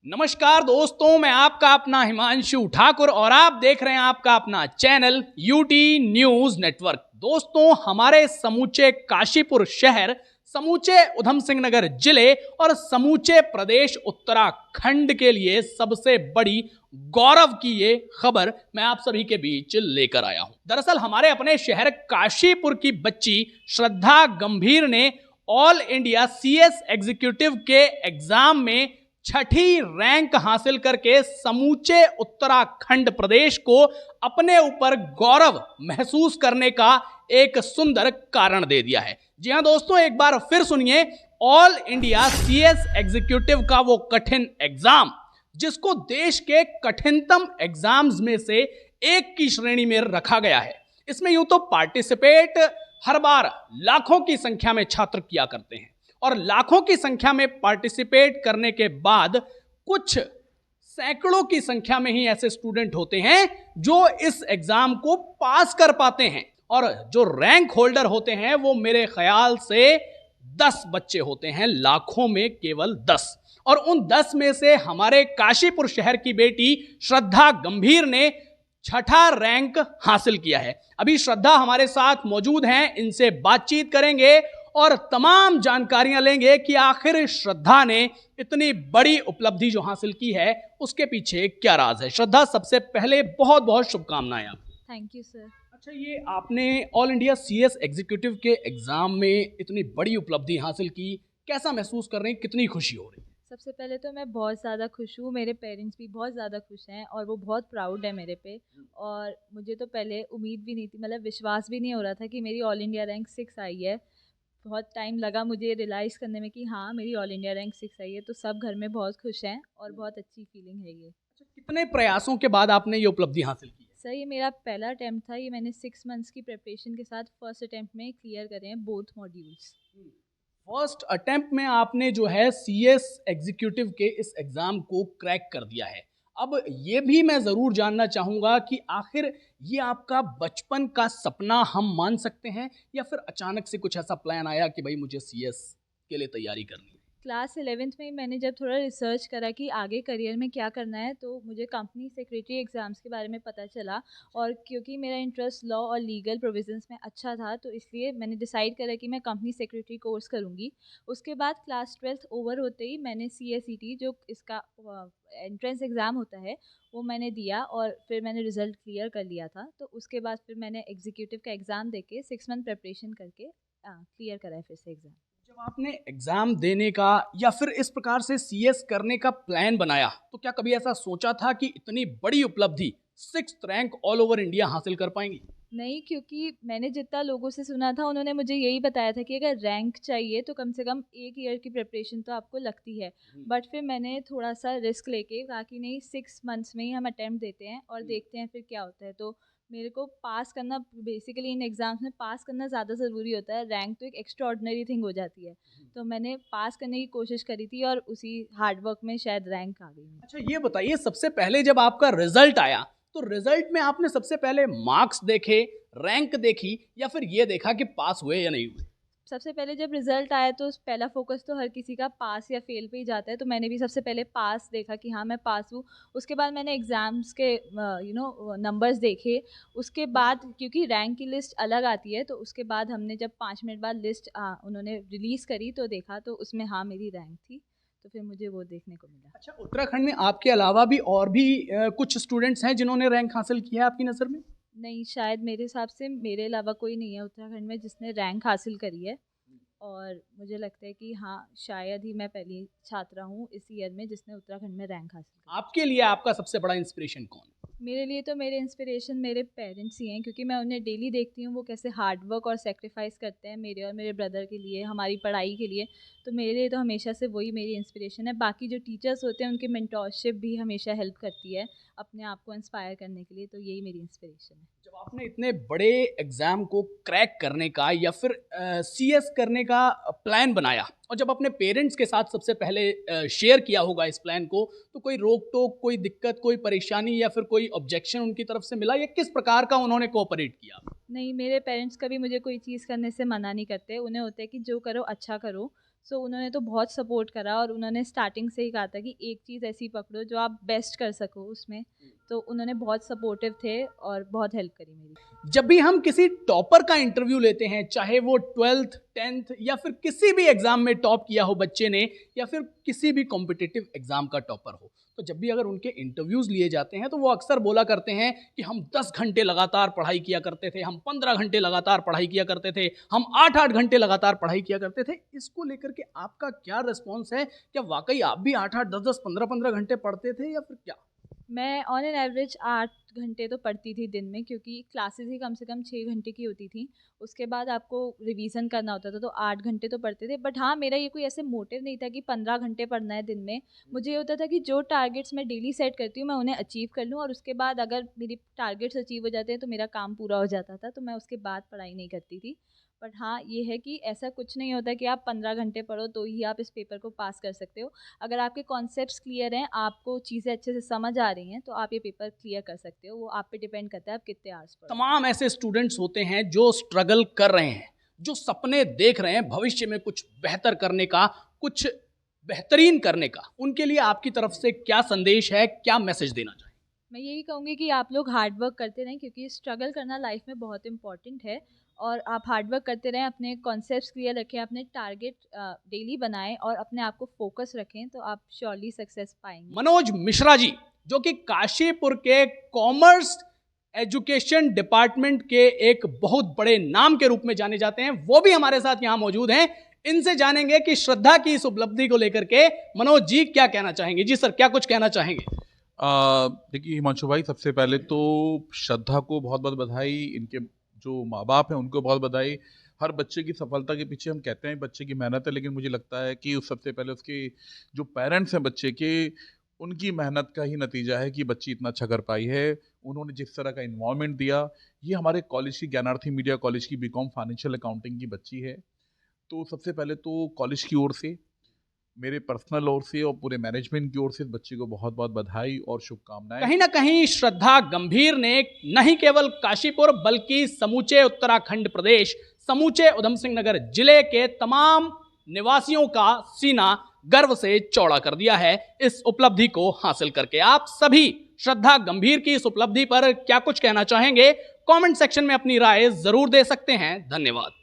नमस्कार दोस्तों, मैं आपका अपना हिमांशु ठाकुर और आप देख रहे हैं आपका अपना चैनल यूटी न्यूज नेटवर्क। दोस्तों, हमारे समूचे काशीपुर शहर, समूचे उधम सिंह नगर जिले और समूचे प्रदेश उत्तराखंड के लिए सबसे बड़ी गौरव की ये खबर मैं आप सभी के बीच लेकर आया हूं। दरअसल हमारे अपने शहर काशीपुर की बच्ची श्रद्धा गंभीर ने ऑल इंडिया सीएस एग्जीक्यूटिव के एग्जाम में 6ठी रैंक हासिल करके समूचे उत्तराखंड प्रदेश को अपने ऊपर गौरव महसूस करने का एक सुंदर कारण दे दिया है। जी हां दोस्तों, एक बार फिर सुनिए, ऑल इंडिया सीएस एग्जीक्यूटिव का वो कठिन एग्जाम जिसको देश के कठिनतम एग्जाम्स में से एक की श्रेणी में रखा गया है। इसमें यूं तो पार्टिसिपेट हर बार लाखों की संख्या में छात्र किया करते हैं और लाखों की संख्या में पार्टिसिपेट करने के बाद कुछ सैकड़ों की संख्या में ही ऐसे स्टूडेंट होते हैं जो इस एग्जाम को पास कर पाते हैं और जो रैंक होल्डर होते हैं वो मेरे ख्याल से 10 बच्चे होते हैं, लाखों में केवल 10। और उन 10 में से हमारे काशीपुर शहर की बेटी श्रद्धा गंभीर ने 6ठा रैंक हासिल किया है। अभी श्रद्धा हमारे साथ मौजूद हैं, इनसे बातचीत करेंगे और तमाम जानकारियां लेंगे कि आखिर श्रद्धा ने इतनी बड़ी उपलब्धि जो हासिल की है उसके पीछे क्या राज है। श्रद्धा, सबसे पहले बहुत बहुत शुभकामनाएं आपको। Thank you sir. अच्छा, ये आपने ऑल इंडिया सीएस एग्जीक्यूटिव के एग्जाम में इतनी बड़ी उपलब्धि हासिल की, कैसा महसूस कर रहे हैं, कितनी खुशी हो रही है? सबसे पहले तो मैं बहुत ज़्यादा खुश हूँ, मेरे पेरेंट्स भी बहुत ज़्यादा खुश हैं और वो बहुत प्राउड है मेरे पे। और मुझे तो पहले उम्मीद भी नहीं थी, मतलब विश्वास भी नहीं हो रहा था कि मेरी ऑल इंडिया रैंक 6 आई है। बहुत टाइम लगा मुझे रियलाइज़ करने में कि हाँ, मेरी ऑल इंडिया रैंक 6 आई है। तो सब घर में बहुत खुश हैं और बहुत अच्छी फीलिंग है ये। अच्छा, कितने प्रयासों के बाद आपने ये उपलब्धि हासिल की है? सर, ये मेरा पहला अटैम्प्ट था। ये मैंने 6 मंथ्स की प्रिपरेशन के साथ फर्स्ट अटैम्प्ट में क्लियर करे हैं बोथ मॉड्यूल्स। फर्स्ट अटेम्प्ट में आपने जो है सीएस एग्जीक्यूटिव के इस एग्जाम को क्रैक कर दिया है। अब ये भी मैं ज़रूर जानना चाहूँगा कि आखिर ये आपका बचपन का सपना हम मान सकते हैं या फिर अचानक से कुछ ऐसा प्लान आया कि भाई मुझे सीएस के लिए तैयारी करनी है? क्लास 11th में मैंने जब थोड़ा रिसर्च करा कि आगे करियर में क्या करना है, तो मुझे कंपनी सेक्रेटरी एग्ज़ाम्स के बारे में पता चला। और क्योंकि मेरा इंटरेस्ट लॉ और लीगल प्रोविजंस में अच्छा था, तो इसलिए मैंने डिसाइड करा कि मैं कंपनी सेक्रेटरी कोर्स करूँगी। उसके बाद क्लास 12th ओवर होते ही मैंने CSET, जो इसका एंट्रेंस एग्ज़ाम होता है, वो मैंने दिया और फिर मैंने रिज़ल्ट क्लियर कर लिया था। तो उसके बाद फिर मैंने एग्जीक्यूटिव का एग्ज़ाम दे के 6 मंथ प्रिपरेशन करके क्लियर करा है फिर से एग्ज़ाम। जब आपने एग्जाम देने का या फिर इस प्रकार से सीएस करने का प्लान बनाया तो क्या कभी ऐसा सोचा था कि इतनी बड़ी उपलब्धि 6th rank all over India हासिल कर पाएंगी? नहीं, क्योंकि मैंने जितना लोगों से सुना था उन्होंने मुझे यही बताया था कि अगर रैंक चाहिए तो कम से कम 1 ईयर की प्रिपरेशन तो आपको लगती है। बट फिर मैंने थोड़ा सा रिस्क लेके कहा कि नहीं, 6 मंथ्स में ही हम अटैम्प्ट देते हैं और देखते हैं फिर क्या होता है। तो मेरे को पास करना, बेसिकली इन एग्ज़ाम्स में पास करना ज़्यादा ज़रूरी होता है। रैंक तो एक एक्स्ट्रा ऑर्डिनरी थिंग हो जाती है। तो मैंने पास करने की कोशिश करी थी और उसी हार्ड वर्क में शायद रैंक आ गई। अच्छा, ये बताइए, सबसे पहले जब आपका रिजल्ट आया तो रिजल्ट में आपने सबसे पहले मार्क्स देखे, रैंक देखी या फिर ये देखा कि पास हुए या नहीं हुए? सबसे पहले जब रिज़ल्ट आया तो पहला फ़ोकस तो हर किसी का पास या फ़ेल पे ही जाता है। तो मैंने भी सबसे पहले पास देखा कि हाँ, मैं पास हूँ। उसके बाद मैंने एग्ज़ाम्स के नंबर्स देखे। उसके बाद क्योंकि रैंक की लिस्ट अलग आती है, तो उसके बाद हमने जब 5 मिनट बाद लिस्ट उन्होंने रिलीज़ करी तो देखा, तो उसमें हाँ, मेरी रैंक थी। तो फिर मुझे वो देखने को मिला। अच्छा, उत्तराखंड में आपके अलावा भी और भी कुछ स्टूडेंट्स हैं जिन्होंने रैंक हासिल किया है आपकी नज़र में? नहीं, शायद मेरे हिसाब से मेरे अलावा कोई नहीं है उत्तराखंड में जिसने रैंक हासिल करी है। और मुझे लगता है कि हाँ, शायद ही मैं पहली छात्रा हूँ इस ईयर में जिसने उत्तराखंड में रैंक हासिल करी। आपके लिए आपका सबसे बड़ा इंस्पिरेशन कौन है? मेरे लिए तो मेरे इंस्पिरेशन मेरे पेरेंट्स ही हैं, क्योंकि मैं उन्हें डेली देखती हूँ वो कैसे हार्ड वर्क और सेक्रीफाइस करते हैं मेरे और मेरे ब्रदर के लिए, हमारी पढ़ाई के लिए। तो मेरे लिए तो हमेशा से वही मेरी इंस्पिरेशन है। बाकी जो टीचर्स होते हैं उनकी मेंटोरशिप भी हमेशा हेल्प करती है अपने आप को इंस्पायर करने के लिए। तो यही मेरी इंस्पिरेशन है। जब आपने इतने बड़े एग्जाम को क्रैक करने का या फिर सीएस करने का प्लान बनाया और जब अपने पेरेंट्स के साथ सबसे पहले शेयर किया होगा इस प्लान को, तो कोई रोक टोक, कोई दिक्कत, कोई परेशानी या फिर कोई ऑब्जेक्शन उनकी तरफ से मिला या किस प्रकार का उन्होंने कोऑपरेट किया? नहीं, मेरे पेरेंट्स कभी मुझे कोई चीज़ करने से मना नहीं करते। उन्हें होता है कि जो करो अच्छा करो। सो उन्होंने तो बहुत सपोर्ट करा और उन्होंने स्टार्टिंग से ही कहा था कि एक चीज़ ऐसी पकड़ो जो आप बेस्ट कर सको उसमें। तो उन्होंने बहुत सपोर्टिव थे और बहुत हेल्प करी मेरी। जब भी हम किसी टॉपर का इंटरव्यू लेते हैं, चाहे वो 12th 10th या फिर किसी भी एग्जाम में टॉप किया हो बच्चे ने, या फिर किसी भी कॉम्पिटिटिव एग्जाम का टॉपर हो, तो जब भी अगर उनके इंटरव्यूज लिए जाते हैं तो वो अक्सर बोला करते हैं कि हम 10 घंटे लगातार पढ़ाई किया करते थे, हम 15 घंटे लगातार पढ़ाई किया करते थे, हम 8-8 घंटे लगातार पढ़ाई किया करते थे। इसको लेकर के आपका क्या रिस्पॉन्स है? क्या वाकई आप भी 8-8 10-10 15-15 घंटे पढ़ते थे या फिर क्या? मैं ऑन एन एवरेज 8 घंटे तो पढ़ती थी दिन में, क्योंकि क्लासेस ही कम से कम 6 घंटे की होती थी। उसके बाद आपको रिवीजन करना होता था, तो 8 घंटे तो पढ़ते थे। बट हाँ, मेरा ये कोई ऐसे मोटिव नहीं था कि 15 घंटे पढ़ना है दिन में। मुझे ये होता था कि जो टारगेट्स मैं डेली सेट करती हूँ मैं उन्हें अचीव कर लूँ, और उसके बाद अगर मेरी टारगेट्स अचीव हो जाते हैं तो मेरा काम पूरा हो जाता था। तो मैं उसके बाद पढ़ाई नहीं करती थी। बट हाँ, ये है कि ऐसा कुछ नहीं होता कि आप 15 घंटे पढ़ो तो ही आप इस पेपर को पास कर सकते हो। अगर आपके कॉन्सेप्ट्स क्लियर हैं, आपको चीज़ें अच्छे से समझ आ रही हैं, तो आप ये पेपर क्लियर कर सकते हो। वो आप पे डिपेंड करता है आप कितने आवर्स पढ़ो। तमाम ऐसे स्टूडेंट्स होते हैं जो स्ट्रगल कर रहे हैं, जो सपने देख रहे हैं भविष्य में कुछ बेहतर करने का, कुछ बेहतरीन करने का। उनके लिए आपकी तरफ से क्या संदेश है, क्या मैसेज देना चाहिए? मैं यही कहूँगी कि आप लोग हार्ड वर्क करते रहें, क्योंकि स्ट्रगल करना लाइफ में बहुत इंपॉर्टेंट है। और आप हार्ड वर्क करते रहें, अपने कॉन्सेप्ट्स क्लियर रखें, अपने टारगेट डेली बनाएं और अपने आप को फोकस रखें, तो आप श्योरली सक्सेस पाएंगे। मनोज मिश्रा जी, जो कि काशीपुर के कॉमर्स एजुकेशन डिपार्टमेंट के एक बहुत बड़े नाम के रूप में जाने जाते हैं, वो भी हमारे साथ यहाँ मौजूद हैं। इनसे जानेंगे कि श्रद्धा की इस उपलब्धि को लेकर के मनोज जी क्या कहना चाहेंगे। जी सर, क्या कुछ कहना चाहेंगे? देखिए हिमांशु भाई, सबसे पहले तो श्रद्धा को बहुत बहुत बधाई, इनके जो माँ बाप हैं उनको बहुत बधाई। हर बच्चे की सफलता के पीछे हम कहते हैं बच्चे की मेहनत है, लेकिन मुझे लगता है कि सबसे पहले उसके जो पेरेंट्स हैं बच्चे के, उनकी मेहनत का ही नतीजा है कि बच्ची इतना अच्छा कर पाई है। उन्होंने जिस तरह का इन्वायरमेंट दिया, ये हमारे कॉलेज की, ज्ञानार्थी मीडिया कॉलेज की बीकॉम फाइनेंशियल अकाउंटिंग की बच्ची है। तो सबसे पहले तो कॉलेज की ओर से, मेरे पर्सनल ओर से और पूरे मैनेजमेंट की ओर से बच्ची को बहुत बहुत बधाई और शुभकामनाएं। कहीं ना कहीं श्रद्धा गंभीर ने नहीं केवल काशीपुर बल्कि समूचे उत्तराखंड प्रदेश, समूचे उधम सिंह नगर जिले के तमाम निवासियों का सीना गर्व से चौड़ा कर दिया है इस उपलब्धि को हासिल करके। आप सभी श्रद्धा गंभीर की इस उपलब्धि पर क्या कुछ कहना चाहेंगे? कमेंट सेक्शन में अपनी राय जरूर दे सकते हैं। धन्यवाद।